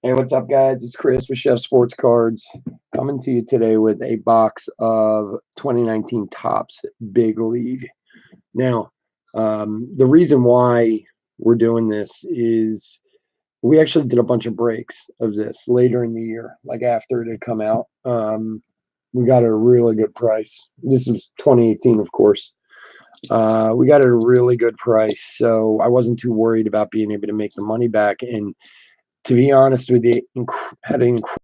Hey, what's up, guys? It's Chris with Chef Sports Cards coming to you today with a box of 2019 Topps Big League. Now, the reason why we're doing this is we actually did a bunch of breaks of this later in the year, like after it had come out. We got it at a really good price. This is 2018, of course. We got it at a really good price, so I wasn't too worried about being able to make the money back. And to be honest with you,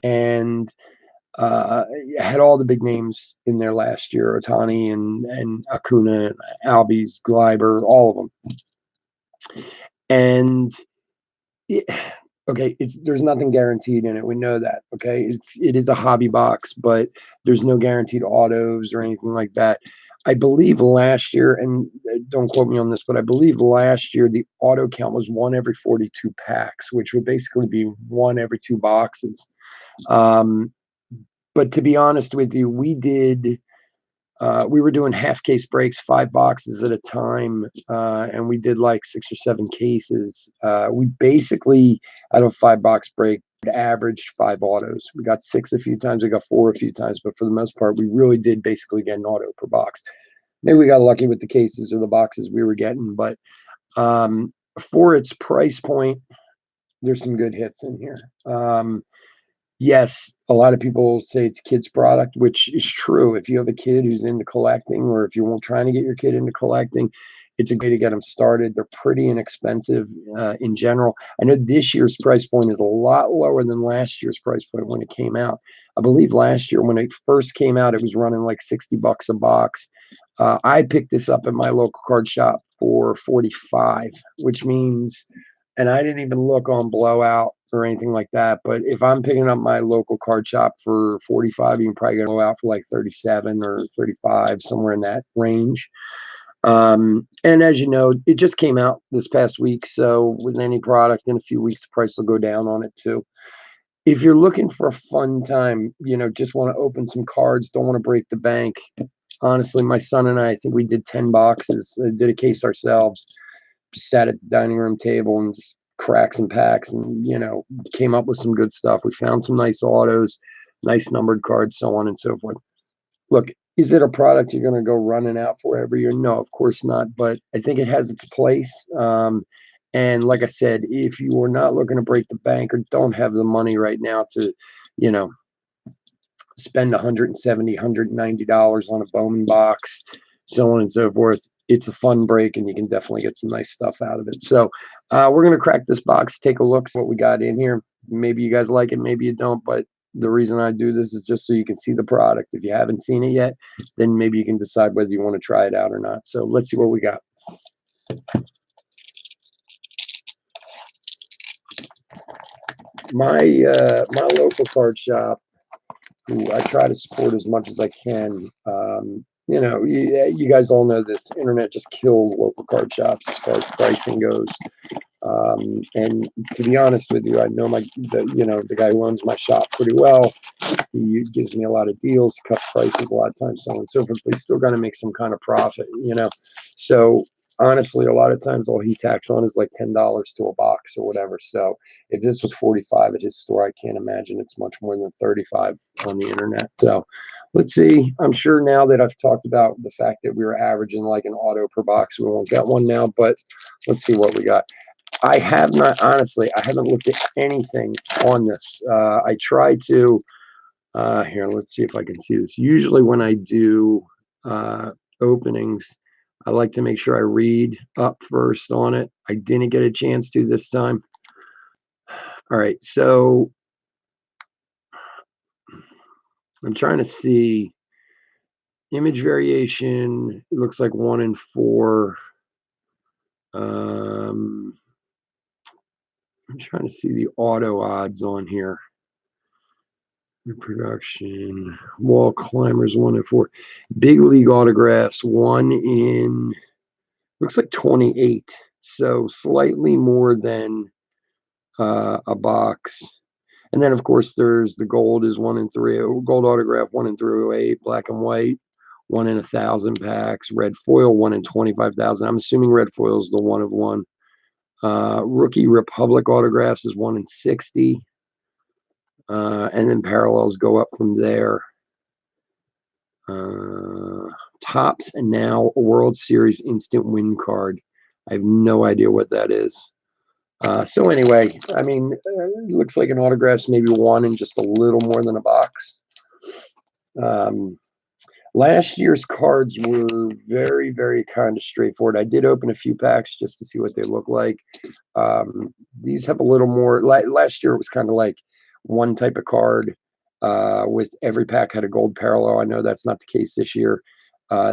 and had all the big names in there last year: Otani and Acuna, Albies, Gleiber, all of them. And it, okay, there's nothing guaranteed in it. We know that. Okay, it is a hobby box, but there's no guaranteed autos or anything like that. I believe last year, and don't quote me on this, but I believe last year the auto count was one every 42 packs, which would basically be one every two boxes. Um, but to be honest with you, we were doing half case breaks, 5 boxes at a time, and we did like 6 or 7 cases. We basically, out of 5 box break, averaged 5 autos. We got 6 a few times, we got 4 a few times, but for the most part, we really did basically get an auto per box. Maybe we got lucky with the cases or the boxes we were getting, but for its price point, there's some good hits in here. Yes, a lot of people say it's a kid's product, which is true. If you have a kid who's into collecting, or if you're trying to get your kid into collecting, it's a way to get them started. They're pretty inexpensive in general. I know this year's price point is a lot lower than last year's price point when it came out. I believe last year when it first came out, it was running like $60 a box. I picked this up at my local card shop for 45, which means, and I didn't even look on Blowout or anything like that. But if I'm picking up my local card shop for 45, you can probably go out for like 37 or 35, somewhere in that range. And as you know, it just came out this past week. So with any product in a few weeks, the price will go down on it too. If you're looking for a fun time, just want to open some cards, don't want to break the bank. Honestly, my son and I think we did 10 boxes, did a case ourselves, sat at the dining room table and just cracks and packs, and came up with some good stuff. We found some nice autos, nice numbered cards, so on and so forth. Look, is it a product you're going to go running out for every year? No, of course not, but I think it has its place. And like I said, if you are not looking to break the bank or don't have the money right now to you know spend $170, $190 on a Bowman box, so on and so forth, it's a fun break, and you can definitely get some nice stuff out of it. So we're going to crack this box, take a look, see what we got in here. Maybe you guys like it, maybe you don't, but the reason I do this is just so you can see the product. If you haven't seen it yet, then maybe you can decide whether you want to try it out or not. So let's see what we got. My local card shop, who I try to support as much as I can. You guys all know this. Internet just kills local card shops as far as pricing goes. And to be honest with you, I know the guy who owns my shop pretty well. He gives me a lot of deals, cuts prices a lot of times, so on and so forth. But he's still got to make some kind of profit. So honestly, a lot of times all he tacks on is like $10 to a box or whatever. So if this was 45 at his store, I can't imagine it's much more than 35 on the internet. So let's see. I'm sure now that I've talked about the fact that we were averaging like an auto per box, we won't get one now, but let's see what we got. I have not, honestly, I haven't looked at anything on this. I try to, here, let's see if I can see this. Usually when I do openings, I like to make sure I read up first on it. I didn't get a chance to this time. All right, so I'm trying to see image variation. It looks like 1 in 4. I'm trying to see the auto odds on here. Reproduction, wall climbers 1 in 4. Big league autographs 1 in, looks like 28. So slightly more than a box. And then, of course, there's the gold is 1 in 3. Gold autograph 1 in 308. Black and white 1 in 1,000 packs. Red foil 1 in 25,000. I'm assuming red foil is the 1 of 1. Rookie Republic autographs is 1 in 60. And then parallels go up from there. Tops, and now a World Series instant win card. I have no idea what that is. So anyway, I mean, it looks like an autograph's maybe one in just a little more than a box. Last year's cards were very, very kind of straightforward. I did open a few packs just to see what they look like. These have a little more. Last year it was kind of like one type of card with every pack had a gold parallel. I know that's not the case this year.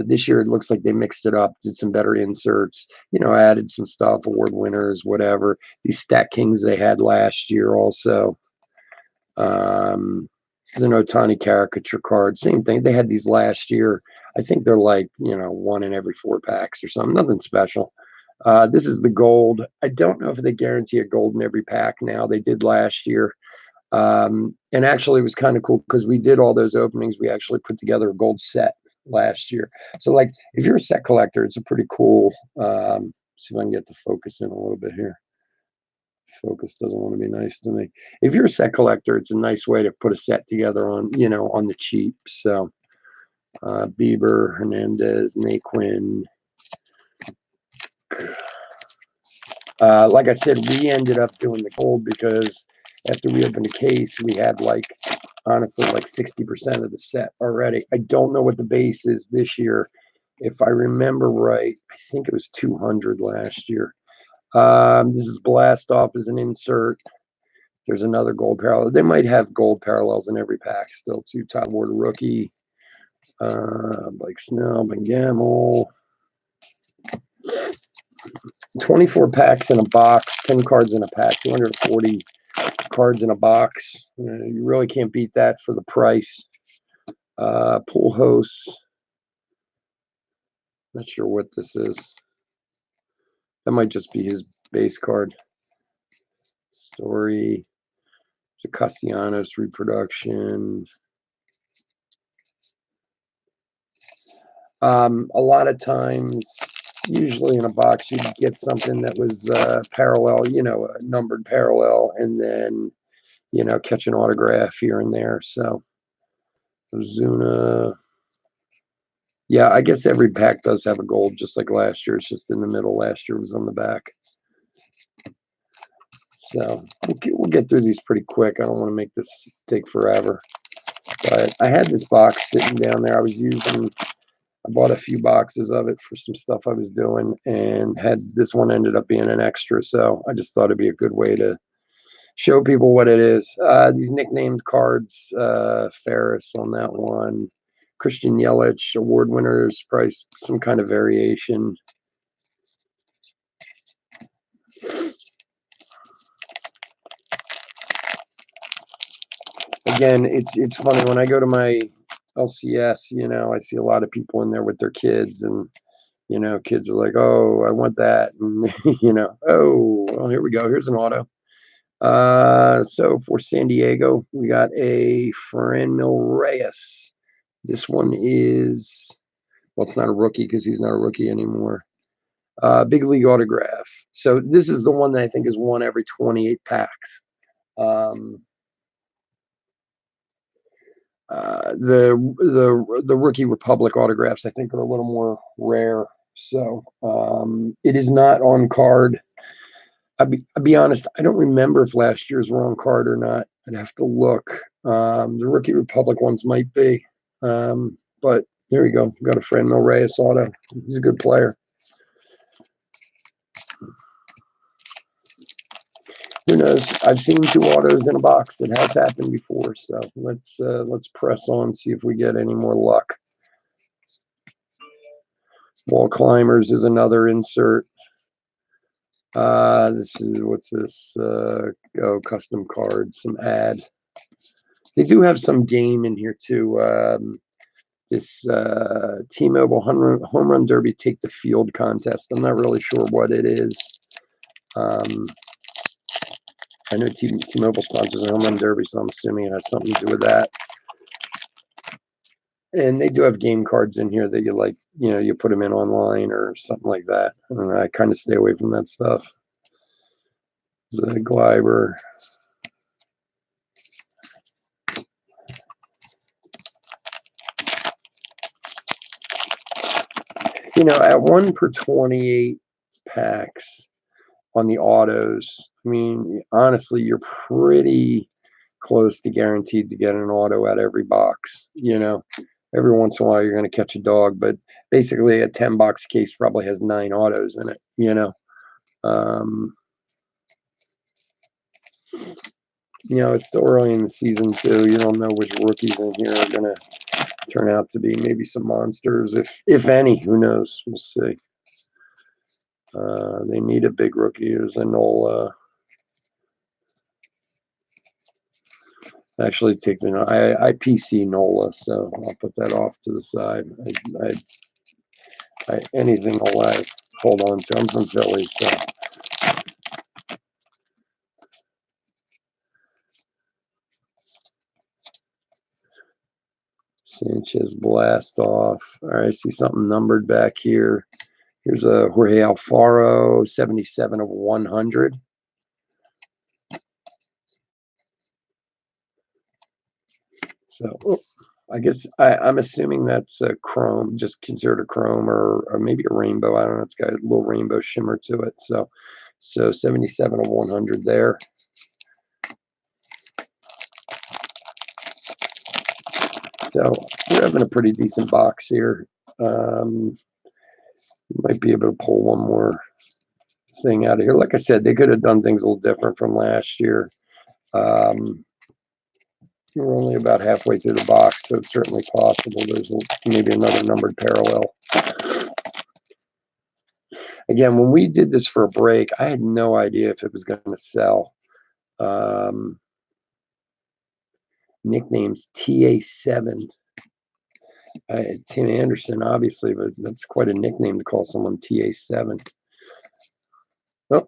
This year it looks like they mixed it up, did some better inserts, added some stuff, award winners, whatever. These Stat Kings they had last year also. There's an Ohtani caricature card, same thing. They had these last year. I think they're like, one in every 4 packs or something, nothing special. This is the gold. I don't know if they guarantee a gold in every pack now. They did last year. And actually, it was kind of cool because we did all those openings. We actually put together a gold set last year. So, like, if you're a set collector, it's a pretty cool. See if I can get the focus in a little bit here. Focus doesn't want to be nice to me. If you're a set collector, it's a nice way to put a set together on, on the cheap. So, Bieber, Hernandez, Naquin. Like I said, we ended up doing the gold because after we opened the case, we had honestly, 60% of the set already. I don't know what the base is this year. If I remember right, I think it was 200 last year. This is Blast Off as an insert. There's another gold parallel. They might have gold parallels in every pack still, too. Todd Ward rookie. Blake Snell, Ben Gamble. 24 packs in a box, 10 cards in a pack, 240 cards in a box. You really can't beat that for the price. Pool hosts. Not sure what this is. That might just be his base card. Story. It's a Castellanos reproduction. A lot of times, usually in a box, you'd get something that was parallel, a numbered parallel, and then, catch an autograph here and there. So, Ozuna. Yeah, I guess every pack does have a gold, just like last year. It's just in the middle. Last year was on the back. So we'll get through these pretty quick. I don't want to make this take forever. But I had this box sitting down there. I bought a few boxes of it for some stuff I was doing, and had this one ended up being an extra. So I just thought it'd be a good way to show people what it is. These nicknamed cards, Ferris on that one. Christian Yelich, award winners, price, some kind of variation. Again, it's funny when I go to my LCS, I see a lot of people in there with their kids, and kids are like, "Oh, I want that," and "Oh, well, here we go. Here's an auto." So for San Diego, we got a Franmil Reyes. This one is, well, it's not a rookie because he's not a rookie anymore. Big league autograph. So this is the one that I think is one every 28 packs. The Rookie Republic autographs I think are a little more rare. So it is not on card. I'll be honest, I don't remember if last year's were on card or not. I'd have to look. The Rookie Republic ones might be. But there we go. We've got a Franmil Reyes auto. He's a good player. Who knows? I've seen 2 autos in a box. It has happened before. So let's press on, see if we get any more luck. Wall Climbers is another insert. What's this? Custom cards, some ad. They do have some game in here too. This T-Mobile Home Run Derby Take the Field contest. I'm not really sure what it is. I know T-Mobile sponsors a Home Run Derby, so I'm assuming it has something to do with that. And they do have game cards in here that you put them in online or something like that. I kind of stay away from that stuff. The Gleiber. At 1 per 28 packs on the autos, I mean, honestly, you're pretty close to guaranteed to get an auto at every box. Every once in a while you're going to catch a dog, but basically a 10-box case probably has 9 autos in it. Um, it's still early in the season too. You don't know which rookies in here are going to turn out to be maybe some monsters, if any. Who knows? We'll see. They need a big rookie. There's a Nola. Actually, take the I PC Nola, so I'll put that off to the side. Anything I hold on to. I'm from Philly, so. Sanchez blast off. All right, I see something numbered back here. Here's a Jorge Alfaro, 77 of 100. So I guess I'm assuming that's a chrome, just considered a chrome or maybe a rainbow. I don't know. It's got a little rainbow shimmer to it. So 77 of 100 there. So we're having a pretty decent box here. Might be able to pull one more thing out of here. Like I said, they could have done things a little different from last year. We're only about halfway through the box, so it's certainly possible there's maybe another numbered parallel. Again, when we did this for a break, I had no idea if it was going to sell. Nicknames TA7. Tim Anderson, obviously, but that's quite a nickname to call someone TA7. Oh,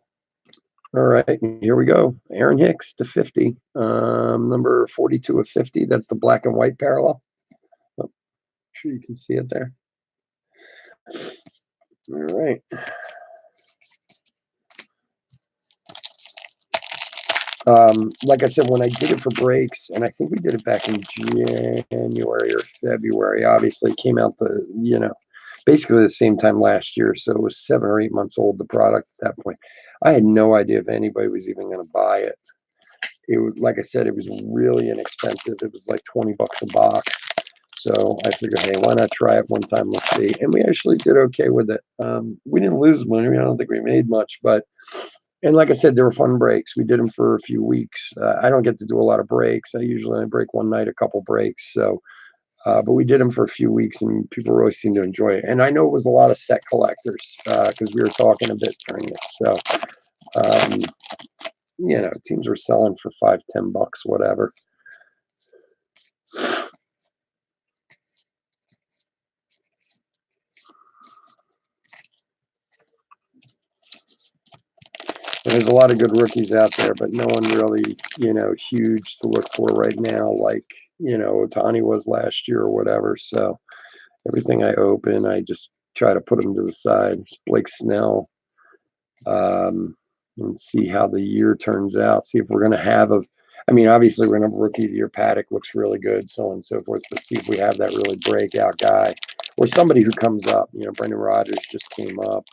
all right, here we go. Aaron Hicks to 50. Number 42 of 50. That's the black and white parallel. Oh, sure you can see it there. All right. Like I said, when I did it for breaks, and I think we did it back in January or February, obviously it came out basically the same time last year. So it was 7 or 8 months old, the product at that point. I had no idea if anybody was even going to buy it. It was, like I said, it was really inexpensive. It was like 20 bucks a box. So I figured, hey, why not try it one time? Let's see. And we actually did okay with it. We didn't lose money. I don't think we made much, and like I said, they were fun breaks. We did them for a few weeks. I don't get to do a lot of breaks. I usually break one night, a couple breaks. So, but we did them for a few weeks, and people really seemed to enjoy it. And I know it was a lot of set collectors because we were talking a bit during this. So, teams were selling for $5-10, whatever. There's a lot of good rookies out there, but no one really, huge to look for right now, like, Ohtani was last year or whatever. So everything I open, I just try to put them to the side. Blake Snell, and see how the year turns out. See if we're going to have obviously we're going to have rookie of the year. Paddock looks really good, so on and so forth. But see if we have that really breakout guy or somebody who comes up. Brendan Rodgers just came up.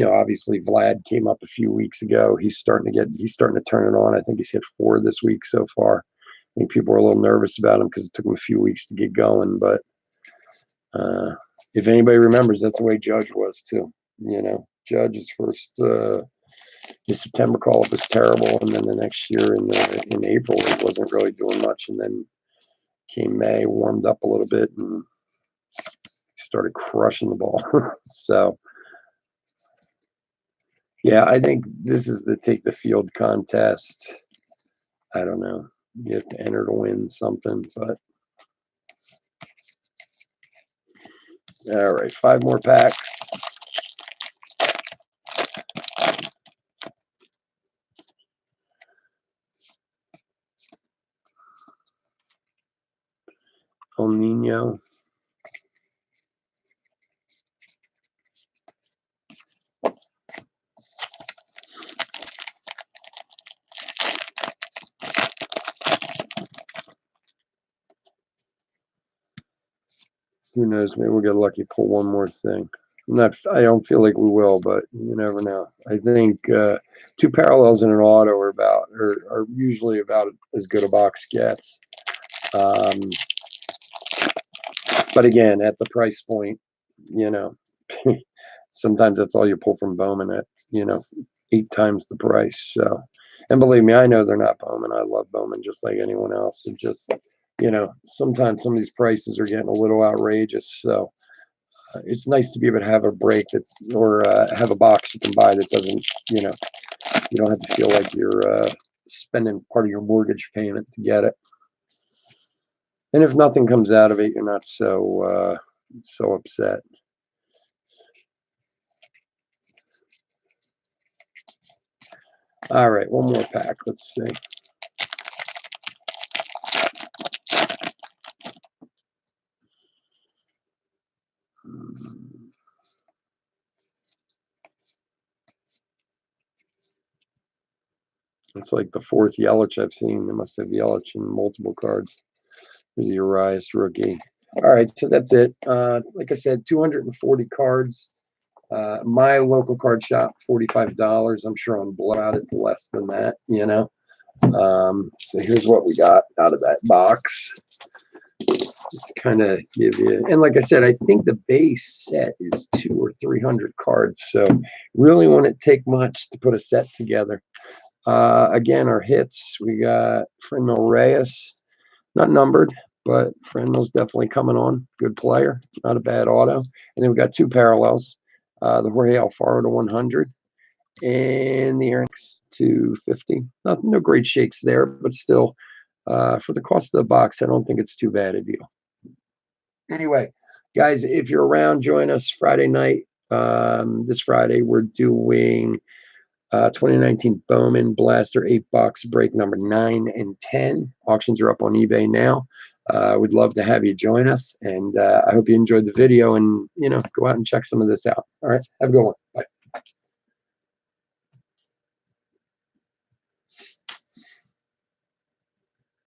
Obviously Vlad came up a few weeks ago. He's starting to turn it on. I think he's hit 4 this week so far. I think people were a little nervous about him because it took him a few weeks to get going. But if anybody remembers, that's the way Judge was too. Judge's first his September call-up was terrible, and then the next year in April he wasn't really doing much, and then came May, warmed up a little bit, and started crushing the ball. So. Yeah, I think this is the take the field contest. I don't know. You have to enter to win something, but all right, 5 more packs. El Nino. Who knows? Maybe we'll get lucky, pull one more thing. I don't feel like we will, but you never know. I think two parallels in an auto are usually about as good a box gets. But again, at the price point, you know, sometimes that's all you pull from Bowman at, 8 times the price. So, and believe me, I know they're not Bowman. I love Bowman just like anyone else. It just, sometimes some of these prices are getting a little outrageous. So it's nice to be able to have a break or have a box you can buy that doesn't, you don't have to feel like you're spending part of your mortgage payment to get it. And if nothing comes out of it, you're not so upset. All right, one more pack. Let's see. It's like the fourth Yelich I've seen. They must have Yelich in multiple cards. There's the Urias rookie. All right, so that's it. Like I said, 240 cards. My local card shop, $45. I'm sure on Blowout it's less than that, So here's what we got out of that box. Just to kind of give you, and like I said, I think the base set is 200 or 300 cards. So really wouldn't take much to put a set together. Again, our hits, we got Franmil Reyes, not numbered, but Franmil's definitely coming on. Good player, not a bad auto. And then we got two parallels, the Jorge Alfaro to 100 and the Aaron's to 50. No great shakes there, but still, for the cost of the box, I don't think it's too bad a deal. Anyway, guys, if you're around, join us Friday night. This Friday, we're doing 2019 Bowman Blaster 8-box break number 9 and 10. Auctions are up on eBay now. We'd love to have you join us, and I hope you enjoyed the video and, go out and check some of this out. All right, have a good one. Bye.